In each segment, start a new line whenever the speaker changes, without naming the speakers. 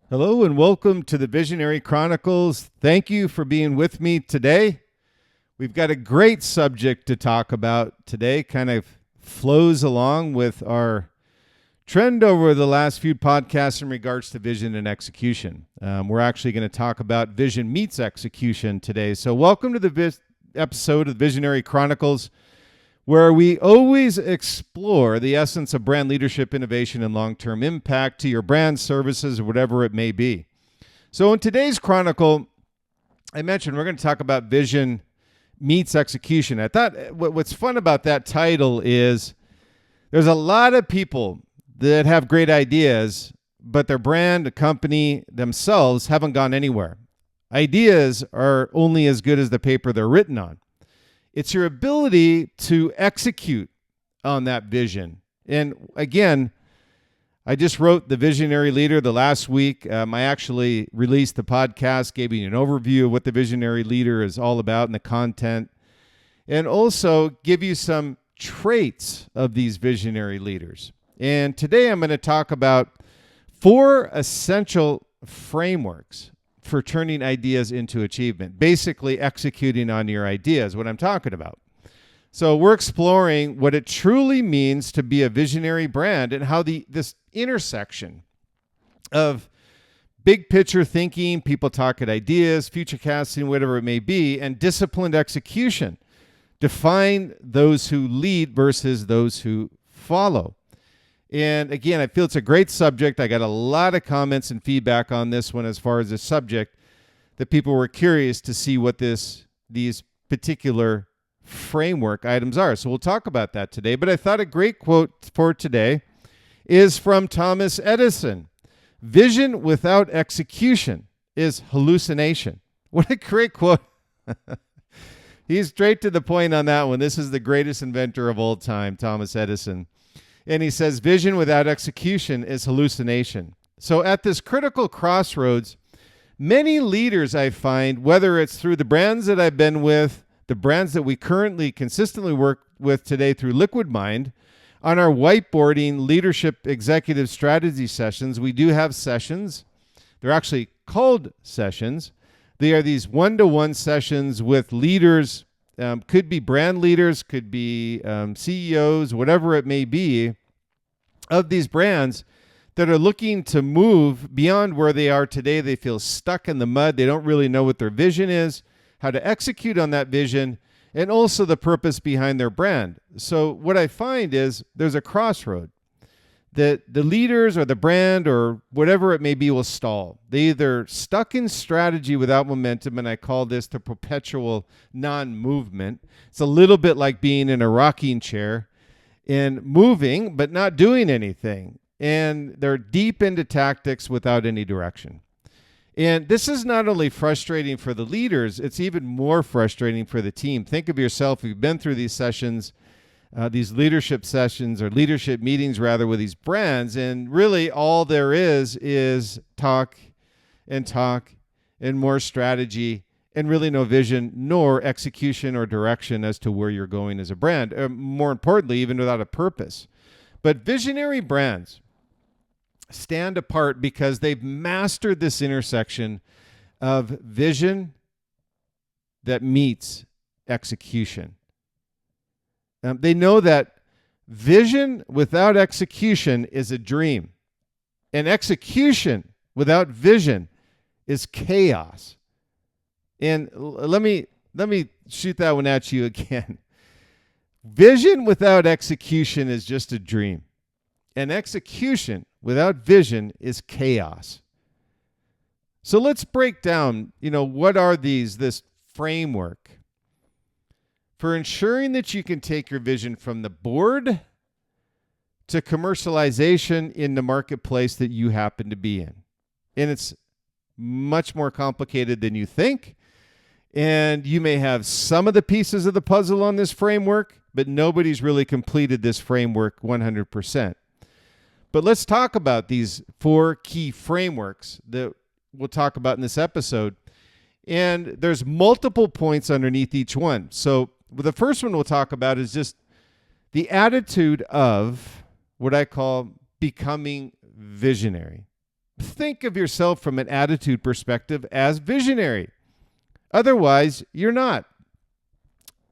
Hello and welcome to the Visionary Chronicles. Thank you for being with me today. We've got a great subject to talk about today, kind of flows along with our trend over the last few podcasts in regards to vision and execution. We're actually going to talk about vision meets execution today. So welcome to the episode of Visionary Chronicles, where we always explore the essence of brand leadership, innovation, and long-term impact to your brand, services, or whatever it may be. So in today's chronicle, I mentioned we're going to talk about vision meets execution. I thought what's fun about that title is there's a lot of people that have great ideas, but their brand, the company themselves haven't gone anywhere. Ideas are only as good as the paper they're written on. It's your ability to execute on that vision. And again, I just wrote the Visionary Leader the last week. I actually released the podcast, gave you an overview of what the Visionary Leader is all about and the content, and also give you some traits of these visionary leaders. And today I'm going to talk about 4 essential frameworks for turning ideas into achievement, basically executing on your ideas, what I'm talking about. So we're exploring what it truly means to be a visionary brand and how this intersection of big picture thinking, people talking ideas, future casting, whatever it may be, and disciplined execution define those who lead versus those who follow. And again, I feel it's a great subject. I got a lot of comments and feedback on this one as far as the subject, that people were curious to see what these particular framework items are. So we'll talk about that today. But I thought a great quote for today is from Thomas Edison. Vision without execution is hallucination. What a great quote. He's straight to the point on that one. This is the greatest inventor of all time, Thomas Edison. And he says, vision without execution is hallucination. So at this critical crossroads, many leaders I find, whether it's through the brands that I've been with, the brands that we currently consistently work with today through Liquid Mind, on our whiteboarding leadership executive strategy sessions, we do have sessions. They're actually called sessions. They are these one-to-one sessions with leaders. Could be brand leaders, could be CEOs, whatever it may be, of these brands that are looking to move beyond where they are today. They feel stuck in the mud. They don't really know what their vision is, how to execute on that vision, and also the purpose behind their brand. So what I find is there's a crossroad that the leaders or the brand or whatever it may be will stall. They either stuck in strategy without momentum, and I call this the perpetual non-movement. It's a little bit like being in a rocking chair and moving but not doing anything. And they're deep into tactics without any direction. And this is not only frustrating for the leaders, it's even more frustrating for the team. Think of yourself, you've been through these sessions, these leadership sessions or leadership meetings rather with these brands, and really all there is talk and more strategy and really no vision nor execution or direction as to where you're going as a brand. More importantly, even without a purpose. But visionary brands stand apart because they've mastered this intersection of vision that meets execution. They know that vision without execution is a dream, and execution without vision is chaos. And let me shoot that one at you again. Vision without execution is just a dream, and execution without vision is chaos. So let's break down, what are this framework for ensuring that you can take your vision from the board to commercialization in the marketplace that you happen to be in. And it's much more complicated than you think. And you may have some of the pieces of the puzzle on this framework, but nobody's really completed this framework 100%. But let's talk about these 4 key frameworks that we'll talk about in this episode. And there's multiple points underneath each one. So the first one we'll talk about is just the attitude of what I call becoming visionary. Think of yourself from an attitude perspective as visionary. Otherwise, you're not.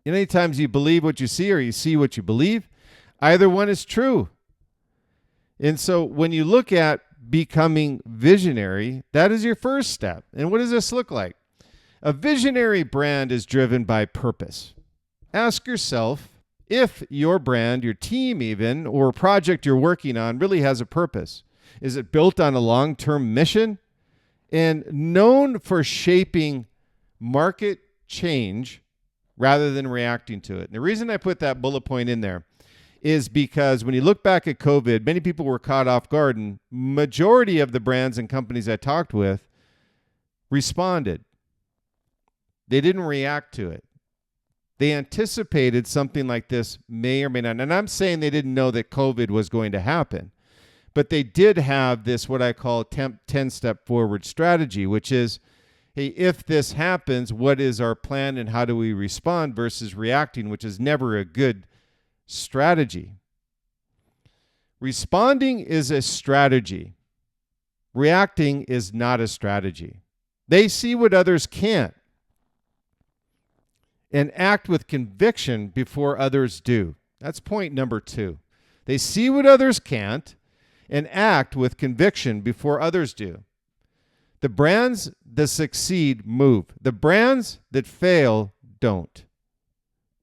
Many times you believe what you see or you see what you believe. Either one is true. And so when you look at becoming visionary, that is your first step. And what does this look like? A visionary brand is driven by purpose. Ask yourself if your brand, your team even, or project you're working on really has a purpose. Is it built on a long-term mission and known for shaping market change rather than reacting to it? And the reason I put that bullet point in there is because when you look back at COVID, many people were caught off guard, and majority of the brands and companies I talked with responded. They didn't react to it. They anticipated something like this may or may not. And I'm saying they didn't know that COVID was going to happen, but they did have this, what I call 10-step forward strategy, which is, hey, if this happens, what is our plan and how do we respond versus reacting, which is never a good strategy. Responding is a strategy. Reacting is not a strategy. They see what others can't and act with conviction before others do. That's point number 2. They see what others can't and act with conviction before others do. The brands that succeed move. The brands that fail don't.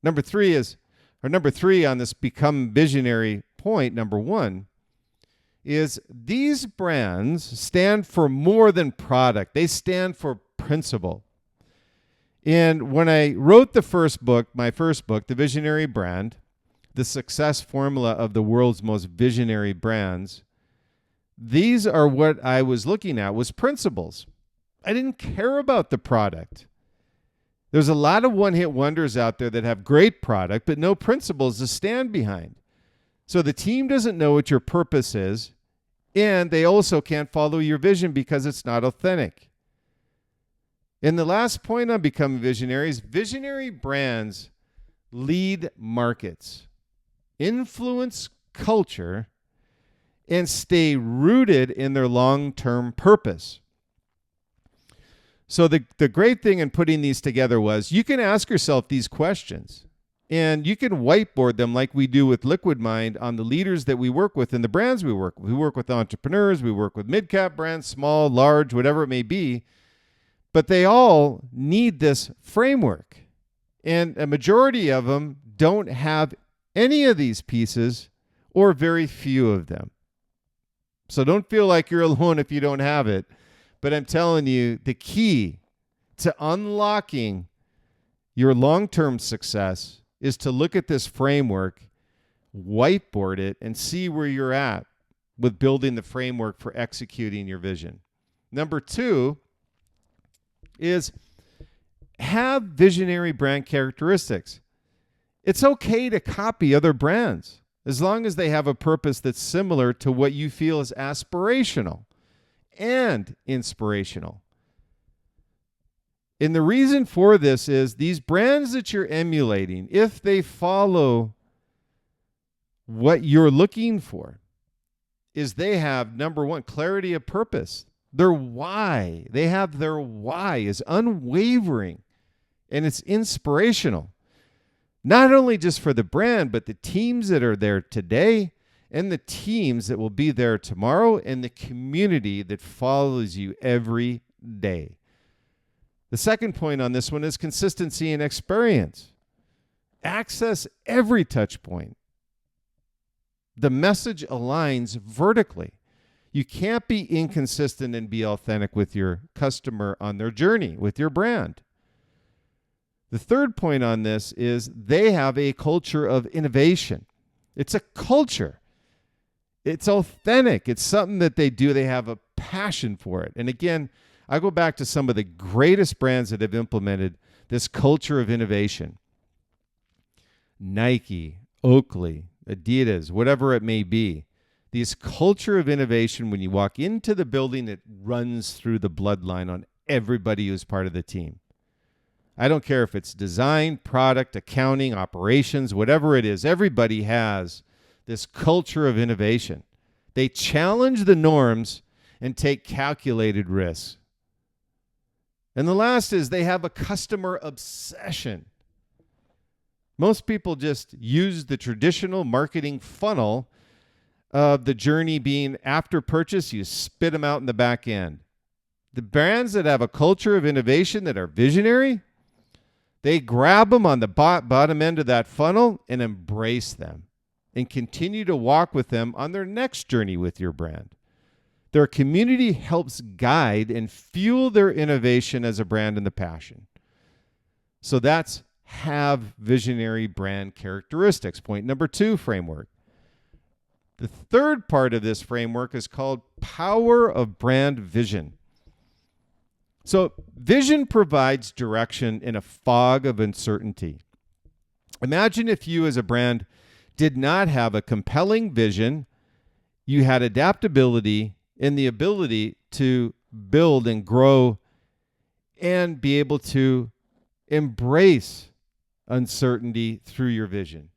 Number 3 on this become visionary point, number 1, is these brands stand for more than product. They stand for principle. And when I wrote the first book, my first book, The Visionary Brand, The Success Formula of the World's Most Visionary Brands, these are what I was looking at, was principles. I didn't care about the product. There's a lot of one-hit wonders out there that have great product, but no principles to stand behind. So the team doesn't know what your purpose is, and they also can't follow your vision because it's not authentic. And the last point on becoming visionaries, visionary brands lead markets, influence culture, and stay rooted in their long-term purpose. So the great thing in putting these together was you can ask yourself these questions, and you can whiteboard them like we do with Liquid Mind on the leaders that we work with and the brands we work with. We work with entrepreneurs, we work with mid-cap brands, small, large, whatever it may be, but they all need this framework. And a majority of them don't have any of these pieces or very few of them. So don't feel like you're alone if you don't have it. But I'm telling you, the key to unlocking your long-term success is to look at this framework, whiteboard it, and see where you're at with building the framework for executing your vision. Number 2 is have visionary brand characteristics. It's okay to copy other brands as long as they have a purpose that's similar to what you feel is aspirational and inspirational. And the reason for this is these brands that you're emulating, if they follow what you're looking for, is they have, number 1, clarity of purpose. Their why. They have their why is unwavering and it's inspirational. Not only just for the brand, but the teams that are there today and the teams that will be there tomorrow and the community that follows you every day. The second point on this one is consistency and experience. Access every touch point. The message aligns vertically. You can't be inconsistent and be authentic with your customer on their journey with your brand. The third point on this is they have a culture of innovation. It's a culture. It's authentic. It's something that they do. They have a passion for it. And again, I go back to some of the greatest brands that have implemented this culture of innovation. Nike, Oakley, Adidas, whatever it may be. This culture of innovation, when you walk into the building, it runs through the bloodline on everybody who's part of the team. I don't care if it's design, product, accounting, operations, whatever it is. Everybody has this culture of innovation. They challenge the norms and take calculated risks. And the last is they have a customer obsession. Most people just use the traditional marketing funnel of the journey being after purchase, you spit them out in the back end. The brands that have a culture of innovation that are visionary, they grab them on the bottom end of that funnel and embrace them and continue to walk with them on their next journey with your brand. Their community helps guide and fuel their innovation as a brand and the passion. So that's have visionary brand characteristics. Point number 2, framework. The third part of this framework is called power of brand vision. So vision provides direction in a fog of uncertainty. Imagine if you as a brand did not have a compelling vision, you had adaptability and the ability to build and grow and be able to embrace uncertainty through your vision.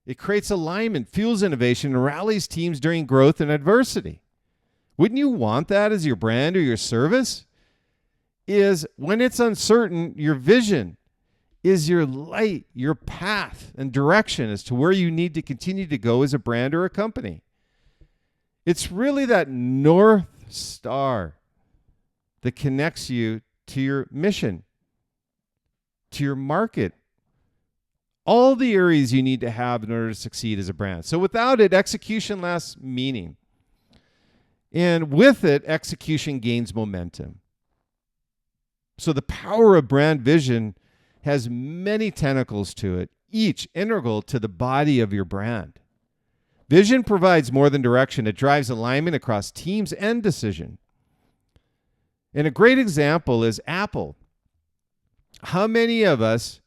It creates alignment, fuels innovation, and rallies teams during growth and adversity. Wouldn't you want that as your brand or your service? Is when it's uncertain, your vision is your light, your path and direction as to where you need to continue to go as a brand or a company. It's really that North Star that connects you to your mission, to your market, all the areas you need to have in order to succeed as a brand. So without it, execution lacks meaning. And with it, execution gains momentum. So the power of brand vision has many tentacles to it, each integral to the body of your brand. Vision provides more than direction. It drives alignment across teams and decision. And a great example is Apple. How many of us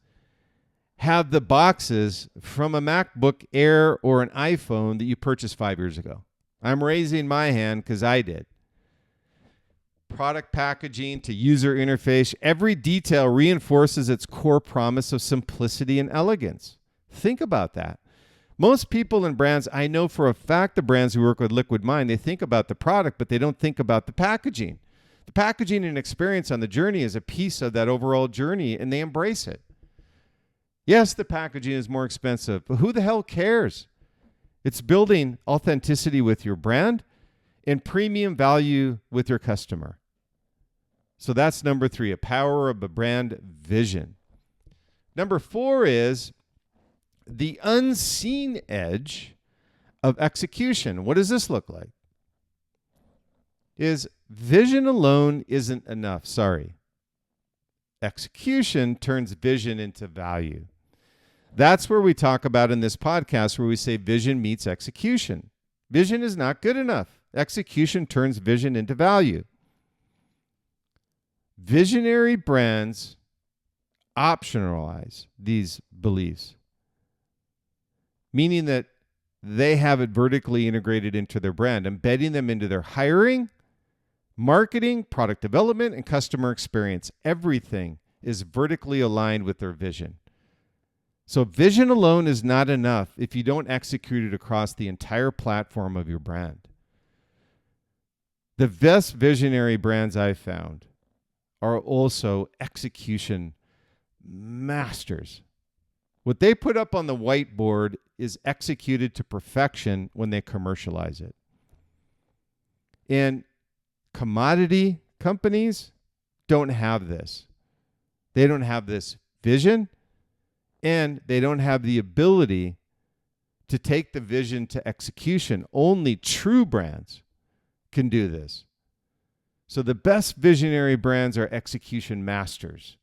have the boxes from a MacBook Air or an iPhone that you purchased 5 years ago? I'm raising my hand because I did. Product packaging to user interface, every detail reinforces its core promise of simplicity and elegance. Think about that. Most people in brands, I know for a fact the brands who work with Liquid Mind, they think about the product, but they don't think about the packaging. The packaging and experience on the journey is a piece of that overall journey, and they embrace it. Yes, the packaging is more expensive, but who the hell cares? It's building authenticity with your brand and premium value with your customer. So that's number 3, a power of a brand vision. Number 4 is the unseen edge of execution. What does this look like? Is vision alone isn't enough. Sorry. Execution turns vision into value. That's where we talk about in this podcast where we say vision meets execution. Vision is not good enough. Execution turns vision into value. Visionary brands optionalize these beliefs, meaning that they have it vertically integrated into their brand, embedding them into their hiring, marketing, product development, and customer experience. Everything is vertically aligned with their vision. So vision alone is not enough if you don't execute it across the entire platform of your brand. The best visionary brands I've found are also execution masters. What they put up on the whiteboard is executed to perfection when they commercialize it. And commodity companies don't have this. They don't have this vision, and they don't have the ability to take the vision to execution. Only true brands can do this. So the best visionary brands are execution masters.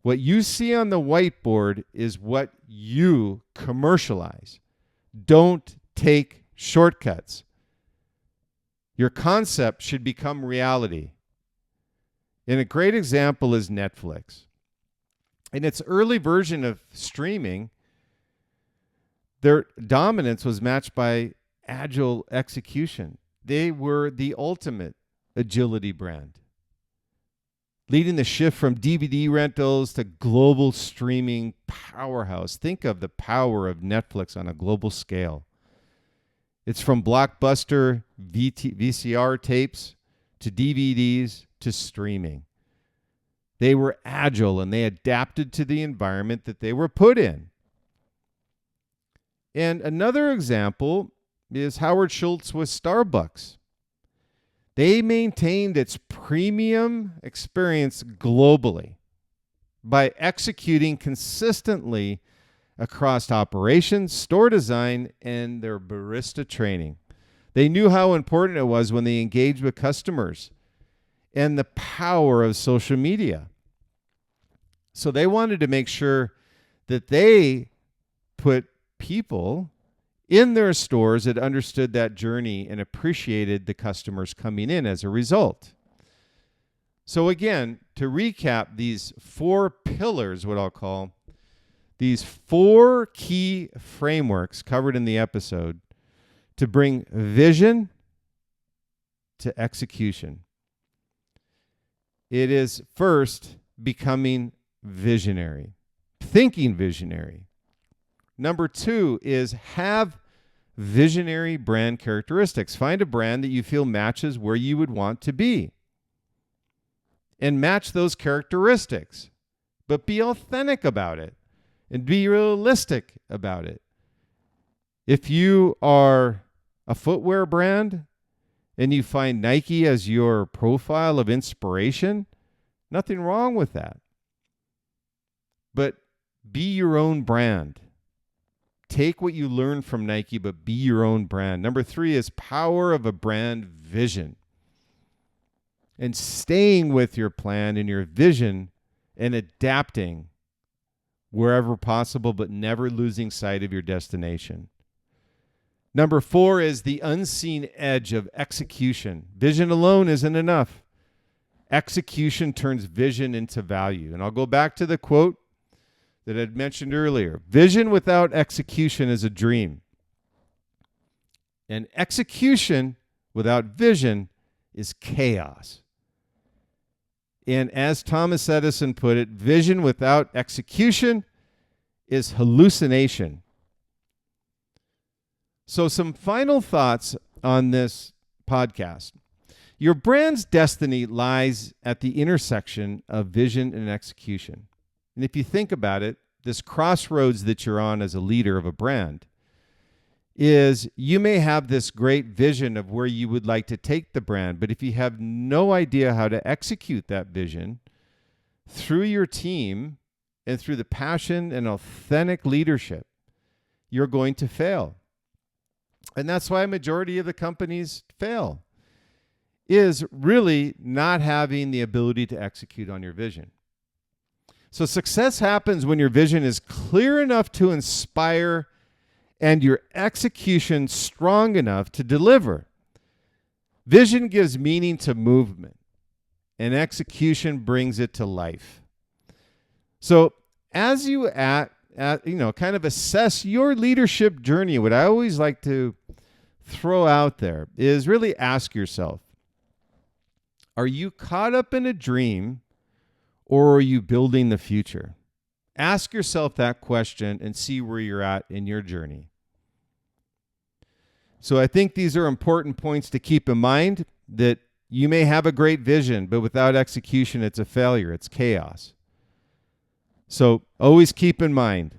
What you see on the whiteboard is what you commercialize. Don't take shortcuts. Your concept should become reality. And a great example is Netflix. In its early version of streaming, their dominance was matched by agile execution. They were the ultimate agility brand, leading the shift from DVD rentals to global streaming powerhouse. Think of the power of Netflix on a global scale. It's from blockbuster VCR tapes to DVDs to streaming. They were agile and they adapted to the environment that they were put in. And another example is Howard Schultz with Starbucks. They maintained its premium experience globally by executing consistently across operations, store design, and their barista training. They knew how important it was when they engaged with customers and the power of social media. So they wanted to make sure that they put people in their stores that understood that journey and appreciated the customers coming in as a result. So again, to recap these 4 pillars, what I'll call these 4 key frameworks covered in the episode to bring vision to execution. It is first becoming visionary, thinking visionary. Number 2 is have visionary brand characteristics. Find a brand that you feel matches where you would want to be. And match those characteristics. But be authentic about it. And be realistic about it. If you are a footwear brand and you find Nike as your profile of inspiration, nothing wrong with that. But be your own brand. Take what you learn from Nike, but be your own brand. Number 3 is power of a brand vision. And staying with your plan and your vision and adapting wherever possible, but never losing sight of your destination. Number 4 is the unseen edge of execution. Vision alone isn't enough. Execution turns vision into value. And I'll go back to the quote that I'd mentioned earlier. Vision without execution is a dream. And execution without vision is chaos. And as Thomas Edison put it, vision without execution is hallucination. So some final thoughts on this podcast. Your brand's destiny lies at the intersection of vision and execution. And if you think about it, this crossroads that you're on as a leader of a brand is you may have this great vision of where you would like to take the brand, but if you have no idea how to execute that vision through your team and through the passion and authentic leadership, you're going to fail. And that's why a majority of the companies fail, is really not having the ability to execute on your vision. So success happens when your vision is clear enough to inspire and your execution strong enough to deliver. Vision gives meaning to movement, and execution brings it to life. So as you kind of assess your leadership journey, what I always like to throw out there is really ask yourself, are you caught up in a dream or are you building the future? Ask yourself that question and see where you're at in your journey. So I think these are important points to keep in mind, that you may have a great vision, but without execution, it's a failure. It's chaos. So always keep in mind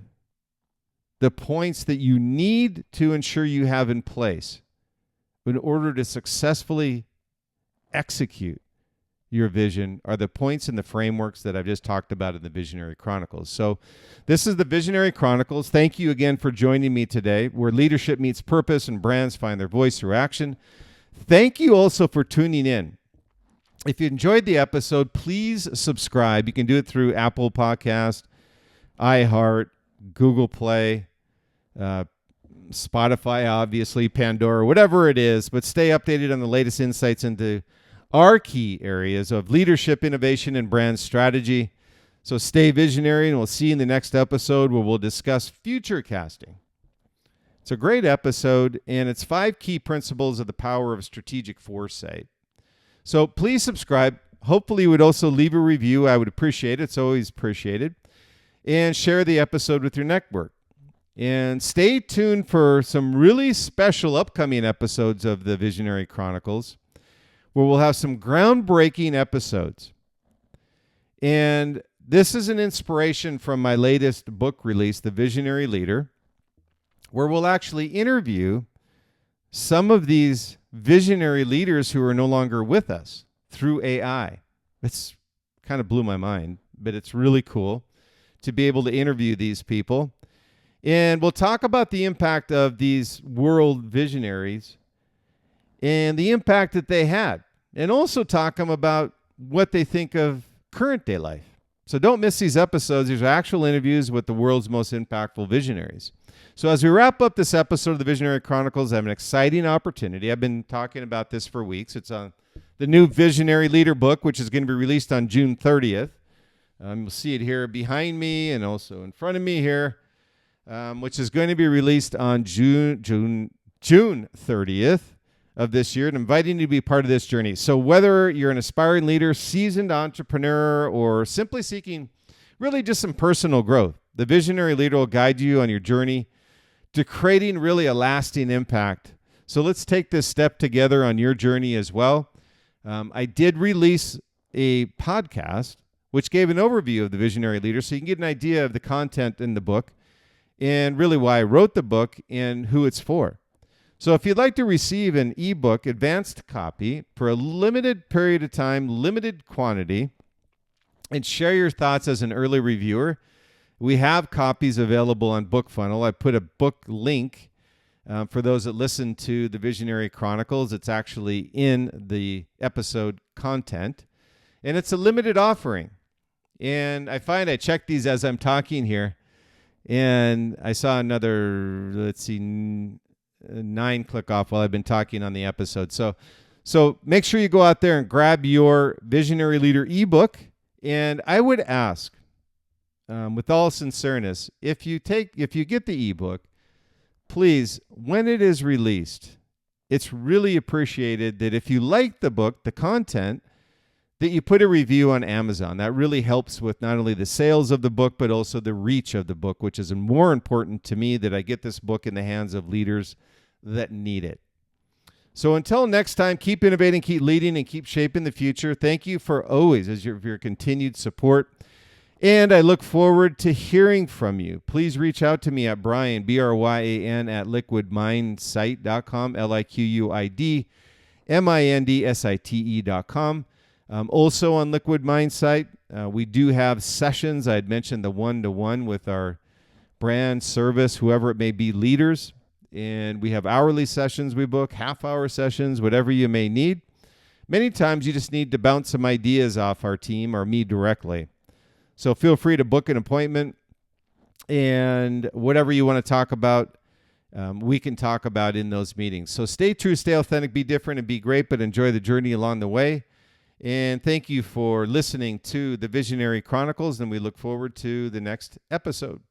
the points that you need to ensure you have in place in order to successfully execute your vision are the points and the frameworks that I've just talked about in the Visionary Chronicles. So this is the Visionary Chronicles. Thank you again for joining me today, where leadership meets purpose and brands find their voice through action. Thank you also for tuning in. If you enjoyed the episode, please subscribe. You can do it through Apple Podcast, iHeart, Google Play, Spotify, obviously, Pandora, whatever it is, but stay updated on the latest insights into our key areas of leadership, innovation, and brand strategy. So stay visionary, and we'll see you in the next episode where we'll discuss future casting. It's a great episode, and it's 5 key principles of the power of strategic foresight. So please subscribe. Hopefully you would also leave a review. I would appreciate it. It's always appreciated. And share the episode with your network. And stay tuned for some really special upcoming episodes of the Visionary Chronicles, where we'll have some groundbreaking episodes. And this is an inspiration from my latest book release, The Visionary Leader, where we'll actually interview some of these visionary leaders who are no longer with us through AI. It's kind of blew my mind, but it's really cool to be able to interview these people. And we'll talk about the impact of these world visionaries and the impact that they had, and also talk about what they think of current day life. So don't miss these episodes. These are actual interviews with the world's most impactful visionaries. So as we wrap up this episode of the Visionary Chronicles, I have an exciting opportunity. I've been talking about this for weeks. It's on the new Visionary Leader book, which is going to be released on June 30th. You'll see it here behind me and also in front of me here, which is going to be released on June 30th of this year, and inviting you to be part of this journey. So whether you're an aspiring leader, seasoned entrepreneur, or simply seeking really just some personal growth, the Visionary Leader will guide you on your journey to creating really a lasting impact. So let's take this step together on your journey as well. I did release a podcast which gave an overview of the Visionary Leader, so you can get an idea of the content in the book and really why I wrote the book and who it's for. So if you'd like to receive an ebook advanced copy for a limited period of time, limited quantity, and share your thoughts as an early reviewer, we have copies available on BookFunnel. I put a book link for those that listen to the Visionary Chronicles. It's actually in the episode content, and it's a limited offering. And I find I check these as I'm talking here, and I saw another, 9 click off while I've been talking on the episode. So make sure you go out there and grab your Visionary Leader ebook. And I would ask, with all sincereness, if you get the ebook, please, when it is released, it's really appreciated that if you like the book, the content, that you put a review on Amazon. That really helps with not only the sales of the book, but also the reach of the book, which is more important to me, that I get this book in the hands of leaders that need it. So until next time, keep innovating, keep leading, and keep shaping the future. Thank you for always as your continued support. And I look forward to hearing from you. Please reach out to me at Brian, B-R-Y-A-N, at liquidmindsite.com, liquidmindsite.com. Also on Liquid Mindsight, we do have sessions. I had mentioned the one-to-one with our brand, service, whoever it may be, leaders. And we have hourly sessions we book, half-hour sessions, whatever you may need. Many times you just need to bounce some ideas off our team or me directly. So feel free to book an appointment, and whatever you want to talk about, we can talk about in those meetings. So stay true, stay authentic, be different, and be great, but enjoy the journey along the way. And thank you for listening to the Visionary Chronicles, and we look forward to the next episode.